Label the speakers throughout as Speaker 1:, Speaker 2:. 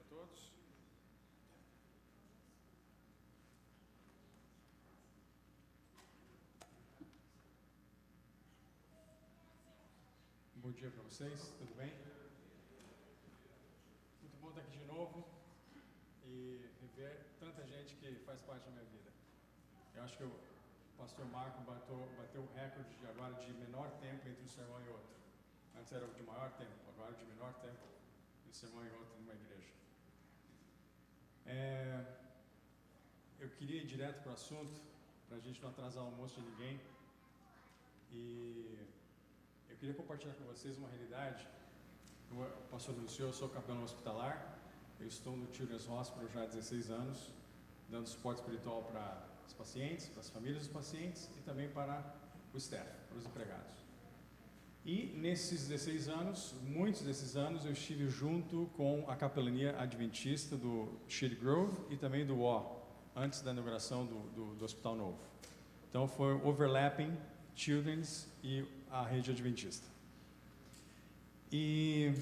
Speaker 1: todos. Bom dia para vocês, tudo bem? Muito bom estar aqui de novo e rever tanta gente que faz parte da minha vida. Eu acho que o pastor Marco bateu o recorde agora de menor tempo entre um sermão e outro. Antes era o de maior tempo, agora de menor tempo entre um sermão e outro numa igreja. Eu queria ir direto para o assunto, para a gente não atrasar o almoço de ninguém. E eu queria compartilhar com vocês uma realidade. O pastor anunciou, eu sou capelão hospitalar, eu estou no Children's Hospital já há 16 anos, dando suporte espiritual para os pacientes, para as famílias dos pacientes e também para o staff, para os empregados. E nesses 16 anos, muitos desses anos, eu estive junto com a capelania adventista do Shady Grove e também do O, antes da inauguração do Hospital Novo. Então foi overlapping Children's e a rede adventista. E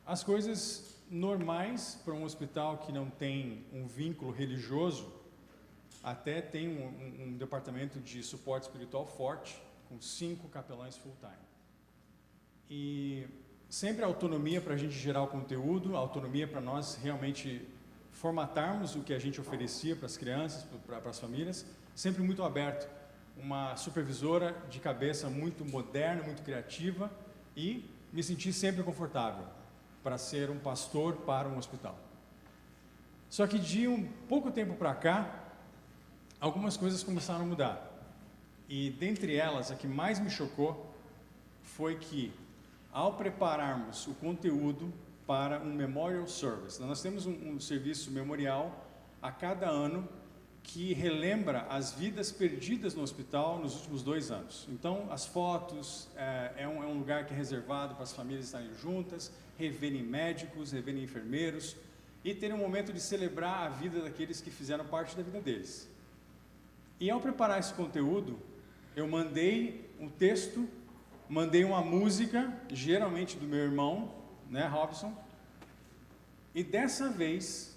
Speaker 1: as coisas normais para um hospital que não tem um vínculo religioso, até tem um departamento de suporte espiritual forte, com 5 capelães full-time. E sempre a autonomia para a gente gerar o conteúdo, a autonomia para nós realmente formatarmos o que a gente oferecia para as crianças, para as famílias, sempre muito aberto. Uma supervisora de cabeça muito moderna, muito criativa, e me senti sempre confortável para ser um pastor para um hospital. Só que de um pouco tempo para cá, algumas coisas começaram a mudar. E dentre elas, a que mais me chocou foi que, ao prepararmos o conteúdo para um Memorial Service, nós temos um serviço memorial a cada ano que relembra as vidas perdidas no hospital nos últimos 2 anos. Então, as fotos, é um lugar que é reservado para as famílias estarem juntas, reverem médicos, reverem enfermeiros e terem um momento de celebrar a vida daqueles que fizeram parte da vida deles. E ao preparar esse conteúdo, eu mandei um texto, mandei uma música, geralmente do meu irmão, né, Robson, e dessa vez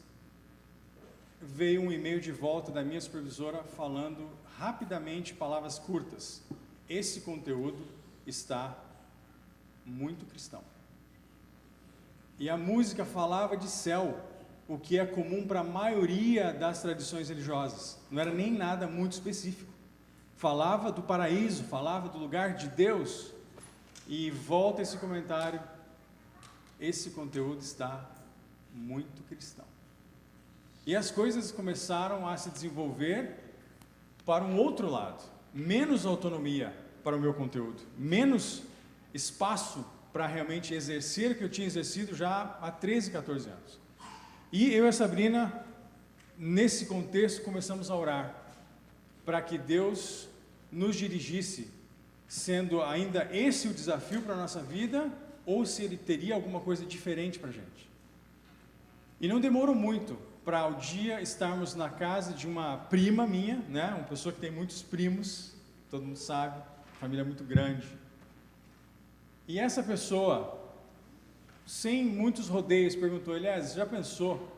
Speaker 1: veio um e-mail de volta da minha supervisora falando rapidamente, palavras curtas: esse conteúdo está muito cristão. E a música falava de céu, o que é comum para a maioria das tradições religiosas, não era nem nada muito específico. Falava do paraíso, falava do lugar de Deus, e volta esse comentário: esse conteúdo está muito cristão. E as coisas começaram a se desenvolver para um outro lado, menos autonomia para o meu conteúdo, menos espaço para realmente exercer o que eu tinha exercido já há 13, 14 anos. E eu e a Sabrina, nesse contexto, começamos a orar para que Deus nos dirigisse, sendo ainda esse o desafio para a nossa vida, ou se Ele teria alguma coisa diferente para a gente. E não demorou muito para o dia estarmos na casa de uma prima minha, né, uma pessoa que tem muitos primos, todo mundo sabe, família muito grande. E essa pessoa, sem muitos rodeios, perguntou: Elias, já pensou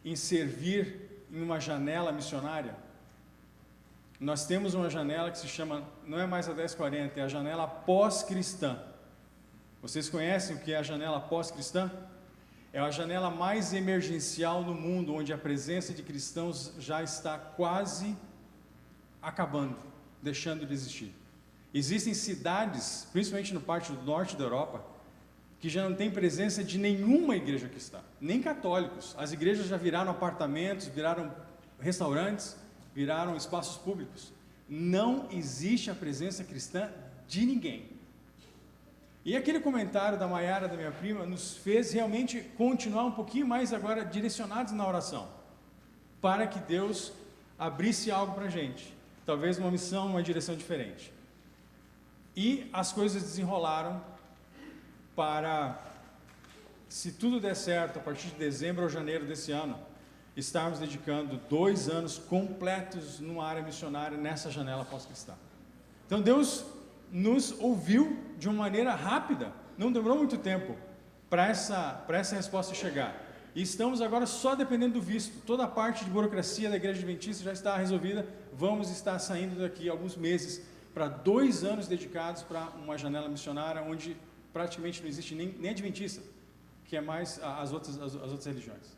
Speaker 1: em servir em uma janela missionária? Nós temos uma janela que se chama, não é mais a 1040, é a janela pós-cristã. Vocês conhecem o que é a janela pós-cristã? É a janela mais emergencial no mundo, onde a presença de cristãos já está quase acabando, deixando de existir. Existem cidades, principalmente no parte do norte da Europa, que já não tem presença de nenhuma igreja cristã, nem católicos. As igrejas já viraram apartamentos, viraram restaurantes, viraram espaços públicos. Não existe a presença cristã de ninguém. E aquele comentário da Maiara, da minha prima, nos fez realmente continuar um pouquinho mais agora direcionados na oração, para que Deus abrisse algo para a gente, talvez uma missão, uma direção diferente. E as coisas desenrolaram para, se tudo der certo, a partir de dezembro ou janeiro desse ano, estarmos dedicando 2 anos completos numa área missionária nessa janela pós-cristã. Então Deus nos ouviu de uma maneira rápida, não demorou muito tempo para essa resposta chegar. E estamos agora só dependendo do visto. Toda a parte de burocracia da Igreja Adventista já está resolvida. Vamos estar saindo daqui a alguns meses para 2 anos dedicados para uma janela missionária onde praticamente não existe nem Adventista, que é mais as outras religiões.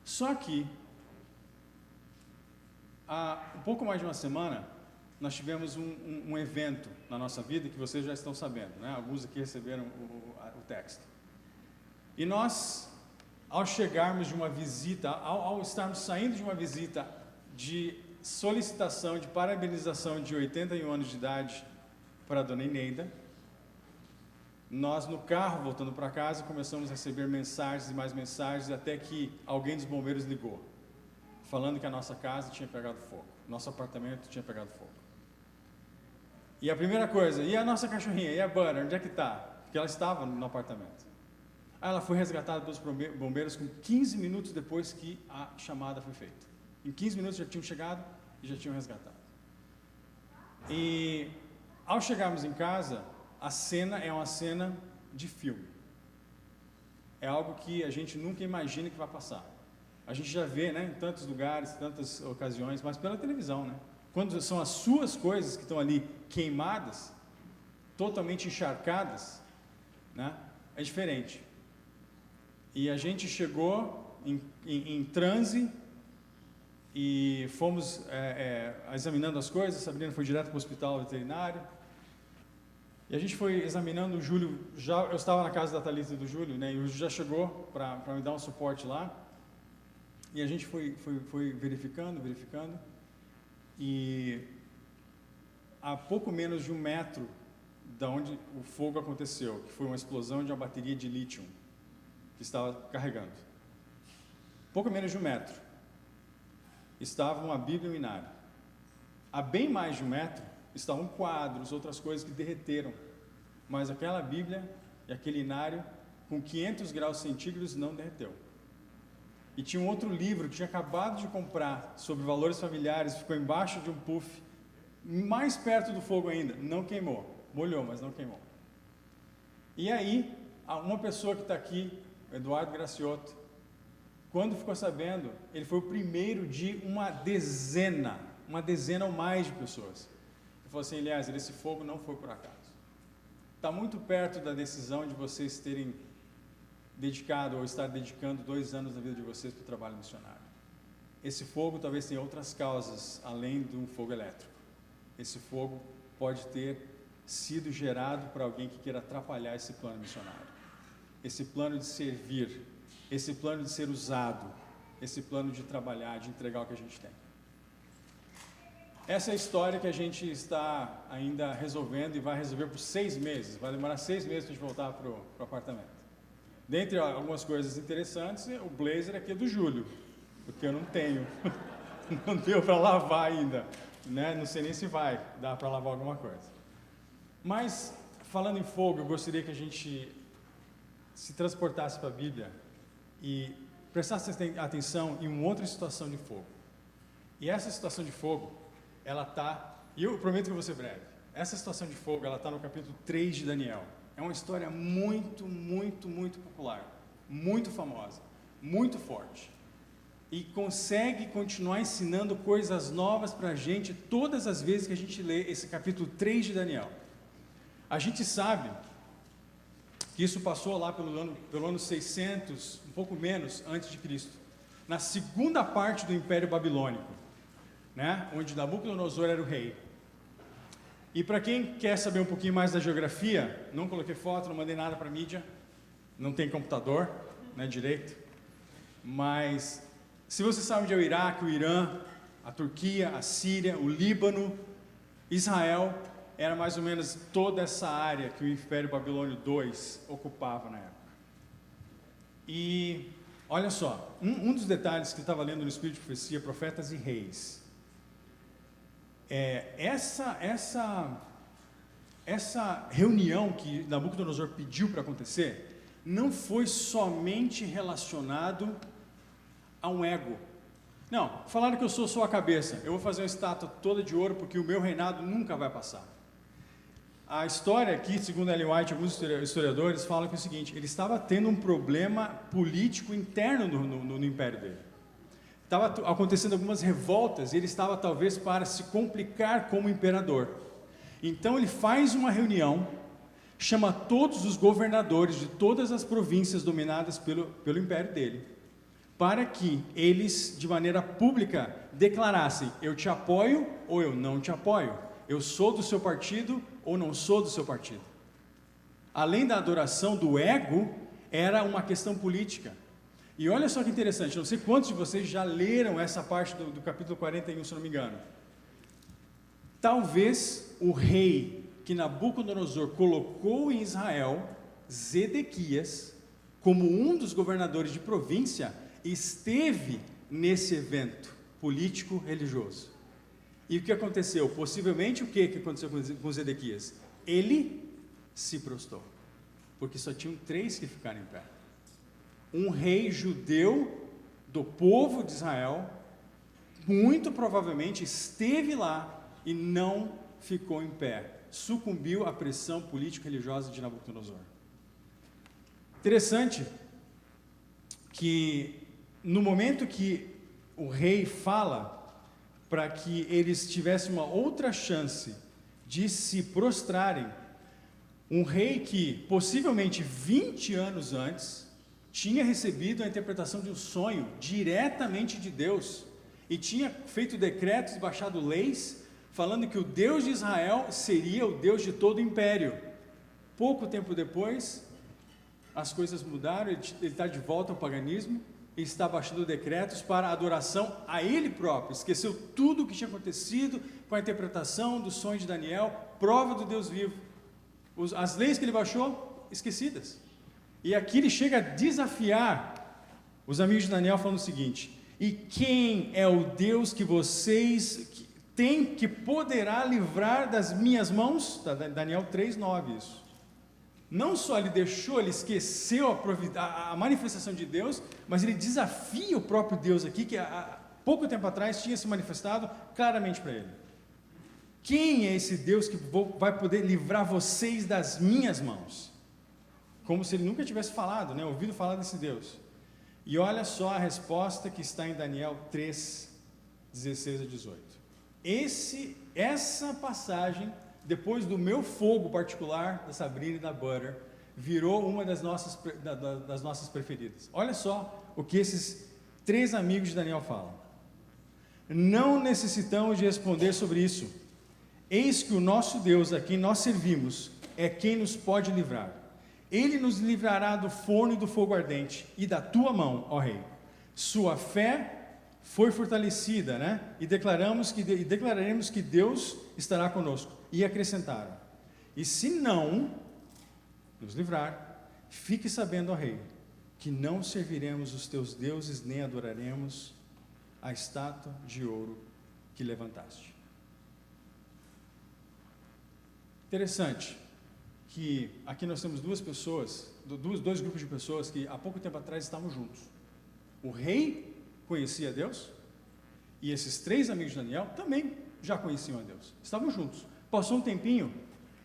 Speaker 1: Só que, há um pouco mais de uma semana, nós tivemos um evento na nossa vida que vocês já estão sabendo, né? Alguns aqui receberam o texto. E nós, ao chegarmos de uma visita, ao estarmos saindo de uma visita de solicitação, de parabenização de 81 anos de idade para a dona Ineida, nós no carro, voltando para casa, começamos a receber mensagens e mais mensagens, até que alguém dos bombeiros ligou, falando que a nossa casa tinha pegado fogo, nosso apartamento tinha pegado fogo. E a primeira coisa, e a nossa cachorrinha, e a Butter, onde é que está? Porque ela estava no apartamento. Aí ela foi resgatada pelos bombeiros com 15 minutos depois que a chamada foi feita. Em 15 minutos já tinham chegado e já tinham resgatado. E ao chegarmos em casa, a cena é uma cena de filme. É algo que a gente nunca imagina que vai passar. A gente já vê, né, em tantos lugares, tantas ocasiões, mas pela televisão, né? Quando são as suas coisas que estão ali queimadas, totalmente encharcadas, né, é diferente. E a gente chegou em transe e fomos examinando as coisas. Sabrina foi direto para o hospital veterinário. E a gente foi examinando. O Júlio, eu estava na casa da Thalita e do Júlio, né, e o Júlio já chegou para me dar um suporte lá. E a gente foi verificando. E a pouco menos de 1 metro da onde o fogo aconteceu, que foi uma explosão de uma bateria de lítio que estava carregando. Pouco menos de 1 metro. Estava uma Bíblia e um inário. A bem mais de 1 metro estavam quadros, outras coisas que derreteram. Mas aquela Bíblia e aquele inário, com 500 graus centígrados, não derreteu. E tinha um outro livro que tinha acabado de comprar, sobre valores familiares, ficou embaixo de um puff, mais perto do fogo ainda, não queimou. Molhou, mas não queimou. E aí, uma pessoa que está aqui, Eduardo Graciotto, quando ficou sabendo, ele foi o primeiro de uma dezena ou mais de pessoas. Ele falou assim: Eliezer, esse fogo não foi por acaso. Está muito perto da decisão de vocês terem dedicado ou estar dedicando 2 anos da vida de vocês para o trabalho missionário. Esse fogo talvez tenha outras causas, além de um fogo elétrico. Esse fogo pode ter sido gerado por alguém que queira atrapalhar esse plano missionário. Esse plano de servir, esse plano de ser usado, esse plano de trabalhar, de entregar o que a gente tem. Essa é a história que a gente está ainda resolvendo e vai resolver por 6 meses. Vai demorar 6 meses para a gente voltar para o apartamento. Dentre algumas coisas interessantes, o blazer aqui é do Júlio, porque eu não tenho, não deu para lavar ainda, né? Não sei nem se vai dar para lavar alguma coisa. Mas, falando em fogo, eu gostaria que a gente se transportasse para a Bíblia e prestasse atenção em uma outra situação de fogo. E essa situação de fogo, ela está, e eu prometo que eu vou ser breve, essa situação de fogo, ela está no capítulo 3 de Daniel. É uma história muito popular, muito famosa, muito forte. E consegue continuar ensinando coisas novas para a gente todas as vezes que a gente lê esse capítulo 3 de Daniel. A gente sabe que isso passou lá pelo ano 600, um pouco menos, antes de Cristo, na segunda parte do Império Babilônico, né? Onde Nabucodonosor era o rei. E para quem quer saber um pouquinho mais da geografia, não coloquei foto, não mandei nada para a mídia, não tem computador, né, direito, mas se você sabe onde é o Iraque, o Irã, a Turquia, a Síria, o Líbano, Israel, era mais ou menos toda essa área que o Império Babilônio II ocupava na época. E olha só, um dos detalhes que eu estava lendo no Espírito de Profecia, Profetas e Reis, essa reunião que Nabucodonosor pediu para acontecer, não foi somente relacionado a um ego. Não, falaram que eu sou a cabeça, eu vou fazer uma estátua toda de ouro porque o meu reinado nunca vai passar. A história aqui, segundo Ellen White, alguns historiadores falam que é o seguinte: ele estava tendo um problema político interno no império dele. Estava acontecendo algumas revoltas e ele estava talvez para se complicar como imperador. Então ele faz uma reunião, chama todos os governadores de todas as províncias dominadas pelo império dele, para que eles, de maneira pública, declarassem: eu te apoio ou eu não te apoio, eu sou do seu partido ou não sou do seu partido. Além da adoração do ego, era uma questão política. E olha só que interessante, não sei quantos de vocês já leram essa parte do capítulo 41, se não me engano. Talvez o rei que Nabucodonosor colocou em Israel, Zedequias, como um dos governadores de província, esteve nesse evento político-religioso. E o que aconteceu? Possivelmente o que aconteceu com Zedequias? Ele se prostrou, porque só tinham 3 que ficaram em pé. Um rei judeu do povo de Israel, muito provavelmente esteve lá e não ficou em pé, sucumbiu à pressão político-religiosa de Nabucodonosor. Interessante que no momento que o rei fala para que eles tivessem uma outra chance de se prostrarem, um rei que possivelmente 20 anos antes tinha recebido a interpretação de um sonho diretamente de Deus e tinha feito decretos e baixado leis falando que o Deus de Israel seria o Deus de todo o império. Pouco tempo depois, as coisas mudaram, ele está de volta ao paganismo e está baixando decretos para a adoração a ele próprio. Esqueceu tudo o que tinha acontecido com a interpretação do sonho de Daniel, prova do Deus vivo. As leis que ele baixou, esquecidas. E aqui ele chega a desafiar os amigos de Daniel falando o seguinte: e quem é o Deus que vocês têm, que poderá livrar das minhas mãos? Daniel 3:9, isso. Não só ele deixou, ele esqueceu a manifestação de Deus, mas ele desafia o próprio Deus aqui, que há pouco tempo atrás tinha se manifestado claramente para ele. Quem é esse Deus que vai poder livrar vocês das minhas mãos? Como se ele nunca tivesse falado, ouvido falar desse Deus. E olha só a resposta que está em Daniel 3, 16 a 18. Essa passagem, depois do meu fogo particular, da Sabrina e da Butter, virou uma das nossas preferidas. Olha só o que esses 3 amigos de Daniel falam. Não necessitamos de responder sobre isso. Eis que o nosso Deus, a quem nós servimos, é quem nos pode livrar. Ele nos livrará do forno e do fogo ardente, e da tua mão, ó rei. Sua fé foi fortalecida, E declararemos que Deus estará conosco. E acrescentaram: e se não nos livrar, fique sabendo, ó rei, que não serviremos os teus deuses, nem adoraremos a estátua de ouro que levantaste. Interessante que aqui nós temos dois grupos de pessoas que há pouco tempo atrás estavam juntos. O rei conhecia Deus e esses 3 amigos de Daniel também já conheciam a Deus, estavam juntos. Passou um tempinho,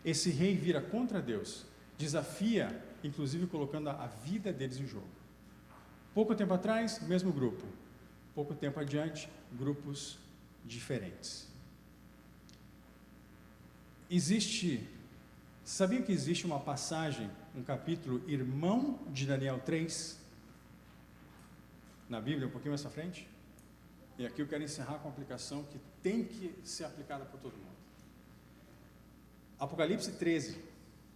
Speaker 1: esse rei vira contra Deus, desafia, inclusive colocando a vida deles em jogo. Pouco tempo atrás, mesmo grupo. Pouco tempo adiante, grupos diferentes. Sabiam que existe uma passagem, um capítulo irmão de Daniel 3, na Bíblia, um pouquinho mais à frente? E aqui eu quero encerrar com uma aplicação que tem que ser aplicada por todo mundo. Apocalipse 13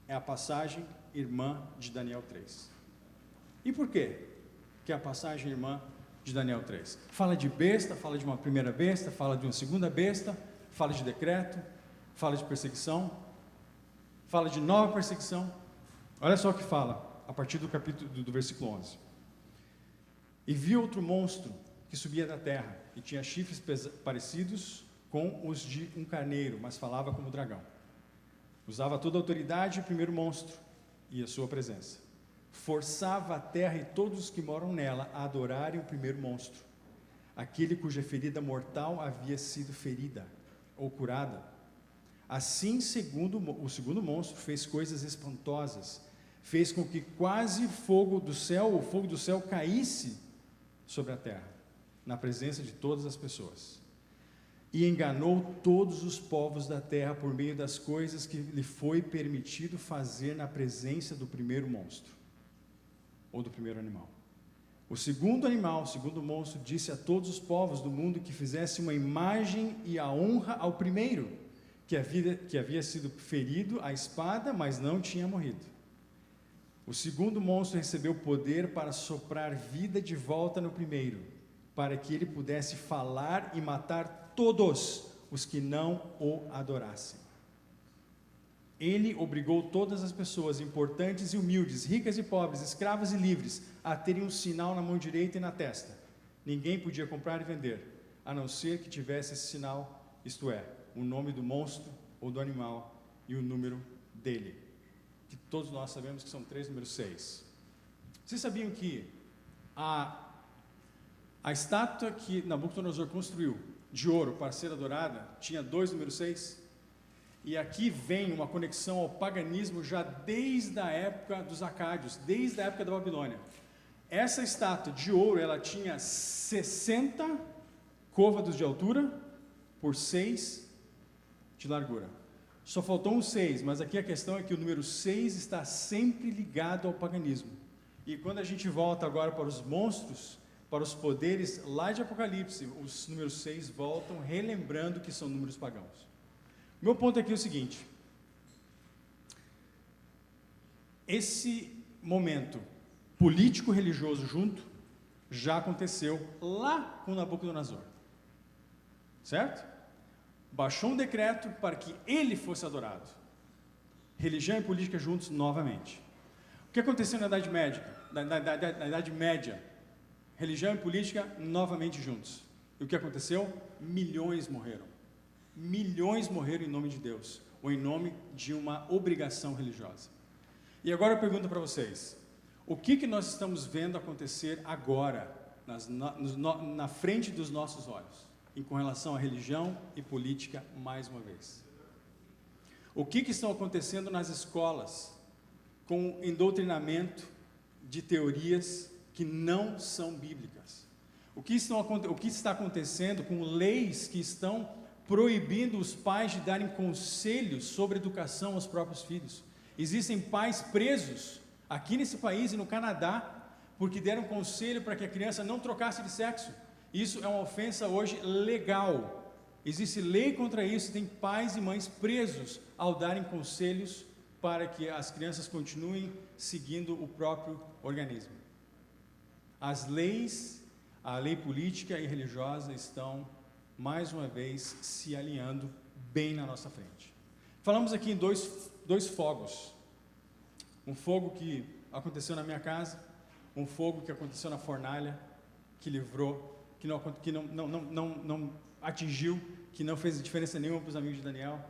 Speaker 1: é a passagem irmã de Daniel 3. E por quê que é a passagem irmã de Daniel 3? Fala de besta, fala de uma primeira besta, fala de uma segunda besta, fala de decreto, fala de perseguição, fala de nova perseguição. Olha só o que fala, a partir do capítulo do versículo 11. E vi outro monstro que subia da terra, e tinha chifres parecidos com os de um carneiro, mas falava como dragão. Usava toda a autoridade o primeiro monstro e a sua presença. Forçava a terra e todos os que moram nela a adorarem o primeiro monstro, aquele cuja ferida mortal havia sido ferida ou curada. Assim, o segundo monstro fez coisas espantosas, fez com que quase o fogo do céu caísse sobre a terra, na presença de todas as pessoas. E enganou todos os povos da terra por meio das coisas que lhe foi permitido fazer na presença do primeiro monstro, ou do primeiro animal. O segundo monstro, disse a todos os povos do mundo que fizesse uma imagem e a honra ao primeiro, que havia sido ferido à espada, mas não tinha morrido. O segundo monstro recebeu poder para soprar vida de volta no primeiro, para que ele pudesse falar e matar todos os que não o adorassem. Ele obrigou todas as pessoas, importantes e humildes, ricas e pobres, escravas e livres, a terem um sinal na mão direita e na testa. Ninguém podia comprar e vender, a não ser que tivesse esse sinal, isto é, o nome do monstro ou do animal e o número dele, que todos nós sabemos que são 3 números 6. Vocês sabiam que a estátua que Nabucodonosor construiu de ouro para ser adorada tinha 2 números 6? E aqui vem uma conexão ao paganismo já desde a época dos acádios, desde a época da Babilônia. Essa estátua de ouro, ela tinha 60 côvados de altura por 6 de largura. Só faltou um 6, mas aqui a questão é que o número 6 está sempre ligado ao paganismo. E quando a gente volta agora para os monstros, para os poderes lá de Apocalipse, os números 6 voltam relembrando que são números pagãos. Meu ponto aqui é o seguinte: esse momento político-religioso junto já aconteceu lá com Nabucodonosor, certo? Baixou um decreto para que ele fosse adorado. Religião e política juntos novamente. O que aconteceu na Idade Média? Na Idade Média, religião e política novamente juntos. E o que aconteceu? Milhões morreram. Milhões morreram em nome de Deus, ou em nome de uma obrigação religiosa. E agora eu pergunto para vocês: o que nós estamos vendo acontecer agora, na frente dos nossos olhos, com relação à religião e política, mais uma vez? O que está acontecendo nas escolas, com endoctrinamento de teorias que não são bíblicas? O que está acontecendo com leis que estão proibindo os pais de darem conselhos sobre educação aos próprios filhos? Existem pais presos aqui nesse país e no Canadá porque deram conselho para que a criança não trocasse de sexo. Isso é uma ofensa hoje legal. Existe lei contra isso. Tem pais e mães presos ao darem conselhos para que as crianças continuem seguindo o próprio organismo. As leis, a lei política e religiosa estão mais uma vez se alinhando bem na nossa frente. Falamos aqui em dois fogos. Um fogo que aconteceu na minha casa, um fogo que aconteceu na fornalha, que livrou, que não atingiu, que não fez diferença nenhuma para os amigos de Daniel.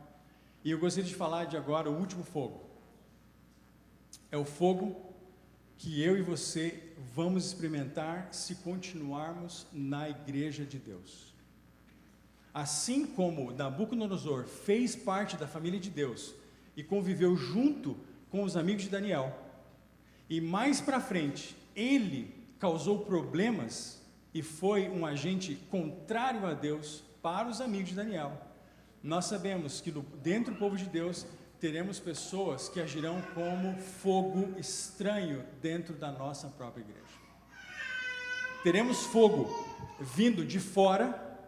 Speaker 1: E eu gostaria de falar de agora o último fogo. É o fogo que eu e você vamos experimentar se continuarmos na igreja de Deus. Assim como Nabucodonosor fez parte da família de Deus e conviveu junto com os amigos de Daniel, e mais para frente ele causou problemas e foi um agente contrário a Deus para os amigos de Daniel, nós sabemos que dentro do povo de Deus teremos pessoas que agirão como fogo estranho dentro da nossa própria igreja. Teremos fogo vindo de fora,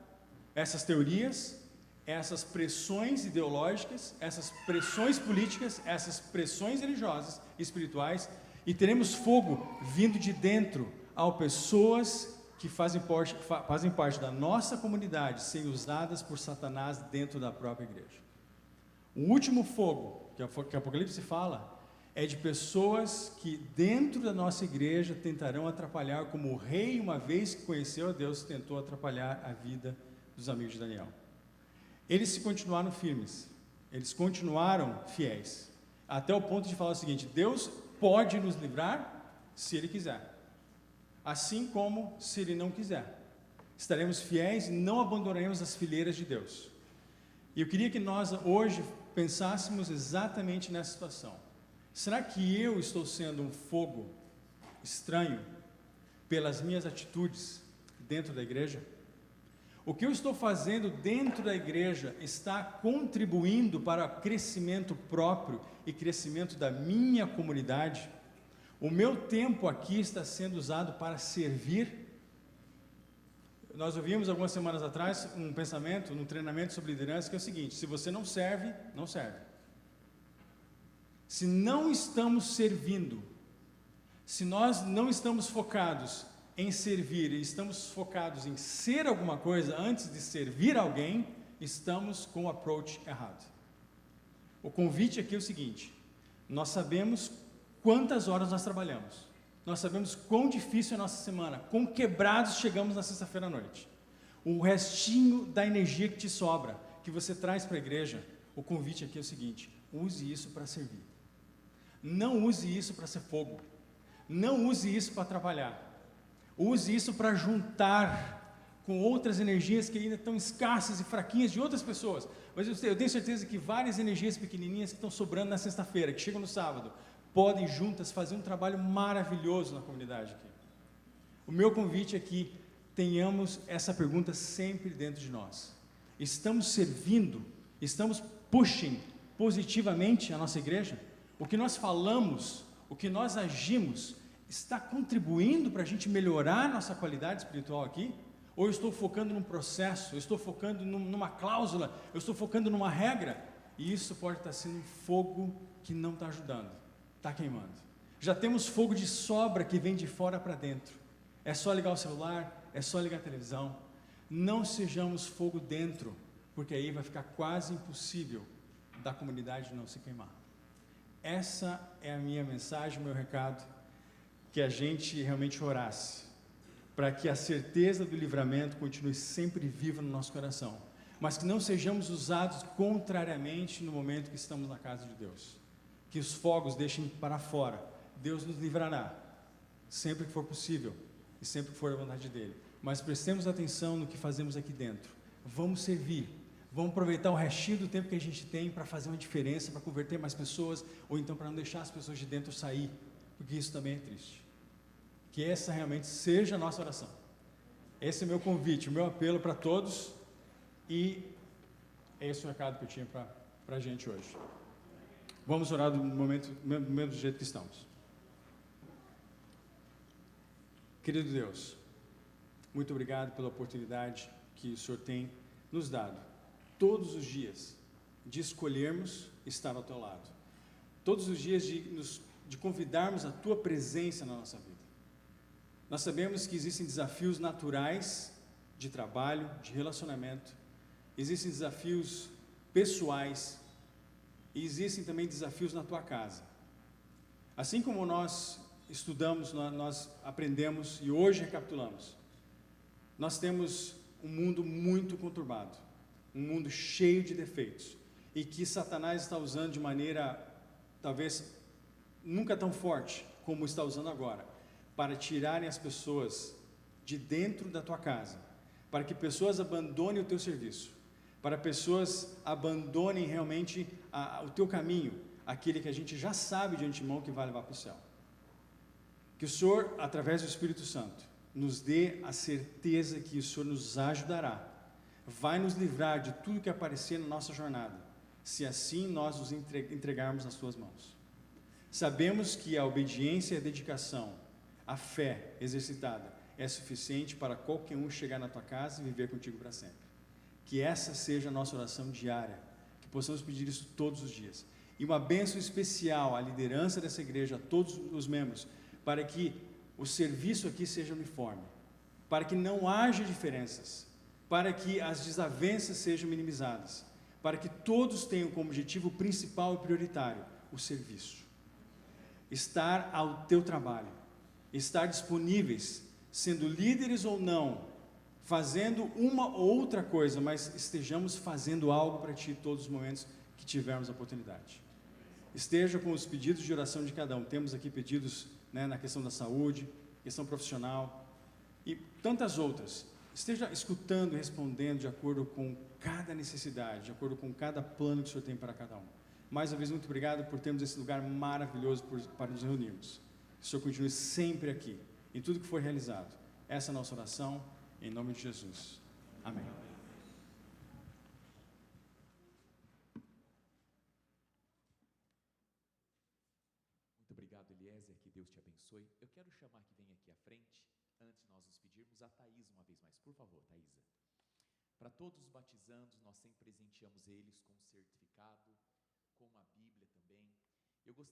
Speaker 1: essas teorias, essas pressões ideológicas, essas pressões políticas, essas pressões religiosas e espirituais, e teremos fogo vindo de dentro ao pessoas que fazem parte da nossa comunidade, serem usadas por Satanás dentro da própria igreja. O último fogo que Apocalipse fala é de pessoas que dentro da nossa igreja tentarão atrapalhar, como o rei, uma vez que conheceu a Deus, tentou atrapalhar a vida dos amigos de Daniel. Eles se continuaram firmes, eles continuaram fiéis, até o ponto de falar o seguinte: Deus pode nos livrar se Ele quiser, assim como se Ele não quiser. Estaremos fiéis e não abandonaremos as fileiras de Deus. E eu queria que nós hoje pensássemos exatamente nessa situação. Será que eu estou sendo um fogo estranho pelas minhas atitudes dentro da igreja? O que eu estou fazendo dentro da igreja está contribuindo para o crescimento próprio e crescimento da minha comunidade? O meu tempo aqui está sendo usado para servir? Nós ouvimos algumas semanas atrás um pensamento, um treinamento sobre liderança, que é o seguinte: se você não serve, não serve. Se não estamos servindo, se nós não estamos focados em servir e estamos focados em ser alguma coisa antes de servir alguém, estamos com o approach errado. O convite aqui é o seguinte: nós sabemos quantas horas nós trabalhamos, nós sabemos quão difícil é a nossa semana, quão quebrados chegamos na sexta-feira à noite. O restinho da energia que te sobra, que você traz para a igreja, o convite aqui é o seguinte: use isso para servir. Não use isso para ser fogo. Não use isso para trabalhar. Use isso para juntar com outras energias que ainda estão escassas e fraquinhas de outras pessoas. Mas eu tenho certeza que várias energias pequenininhas que estão sobrando na sexta-feira, que chegam no sábado, podem juntas fazer um trabalho maravilhoso na comunidade aqui. O meu convite é que tenhamos essa pergunta sempre dentro de nós. Estamos servindo? Estamos pushing positivamente a nossa igreja? O que nós falamos, o que nós agimos, está contribuindo para a gente melhorar nossa qualidade espiritual aqui? Ou eu estou focando num processo, eu estou focando numa cláusula, eu estou focando numa regra? E isso pode estar sendo um fogo que não está ajudando, está queimando. Já temos fogo de sobra que vem de fora para dentro. É só ligar o celular, é só ligar a televisão. Não sejamos fogo dentro, porque aí vai ficar quase impossível da comunidade não se queimar. Essa é a minha mensagem, o meu recado, que a gente realmente orasse, para que a certeza do livramento continue sempre viva no nosso coração, mas que não sejamos usados contrariamente no momento que estamos na casa de Deus. Que os fogos deixem para fora. Deus nos livrará, sempre que for possível, e sempre que for a vontade dEle. Mas prestemos atenção no que fazemos aqui dentro. Vamos servir. Vamos aproveitar o restinho do tempo que a gente tem para fazer uma diferença, para converter mais pessoas, ou então para não deixar as pessoas de dentro sair, porque isso também é triste. Que essa realmente seja a nossa oração. Esse é o meu convite, o meu apelo para todos, e esse é o recado que eu tinha para a gente hoje. Vamos orar do mesmo jeito que estamos. Querido Deus, muito obrigado pela oportunidade que o Senhor tem nos dado, todos os dias, de escolhermos estar ao Teu lado. Todos os dias de convidarmos a Tua presença na nossa vida. Nós sabemos que existem desafios naturais de trabalho, de relacionamento, existem desafios pessoais e existem também desafios na tua casa. Assim como nós estudamos, nós aprendemos e hoje recapitulamos, nós temos um mundo muito conturbado, um mundo cheio de defeitos e que Satanás está usando de maneira talvez nunca tão forte como está usando agora, para tirarem as pessoas de dentro da tua casa, para que pessoas abandonem o teu serviço, para pessoas abandonem realmente o teu caminho, aquele que a gente já sabe de antemão que vai levar para o céu. Que o Senhor, através do Espírito Santo, nos dê a certeza que o Senhor nos ajudará, vai nos livrar de tudo que aparecer na nossa jornada, se assim nós nos entregarmos nas tuas mãos. Sabemos que a obediência e a dedicação, a fé exercitada é suficiente para qualquer um chegar na tua casa e viver contigo para sempre. Que essa seja a nossa oração diária, que possamos pedir isso todos os dias. E uma bênção especial à liderança dessa igreja, a todos os membros, para que o serviço aqui seja uniforme, para que não haja diferenças, para que as desavenças sejam minimizadas, para que todos tenham como objetivo principal e prioritário o serviço. Estar ao teu trabalho, estar disponíveis, sendo líderes ou não, fazendo uma ou outra coisa, mas estejamos fazendo algo para Ti todos os momentos que tivermos a oportunidade. Esteja com os pedidos de oração de cada um. Temos aqui pedidos, na questão da saúde, questão profissional e tantas outras. esteja escutando e respondendo de acordo com cada necessidade, de acordo com cada plano que o Senhor tem para cada um. Mais uma vez, muito obrigado por termos esse lugar maravilhoso para nos reunirmos. Que o Senhor continue sempre aqui, em tudo que for realizado. Essa é a nossa oração, em nome de Jesus. Amém.
Speaker 2: Muito obrigado, Eliezer, que Deus te abençoe. Eu quero chamar que venha aqui à frente, antes de nós nos pedirmos, a Thaís uma vez mais. Por favor, Thaísa. Para todos os batizandos, nós sempre presenteamos eles com um certificado, com uma Bíblia também. Eu gostaria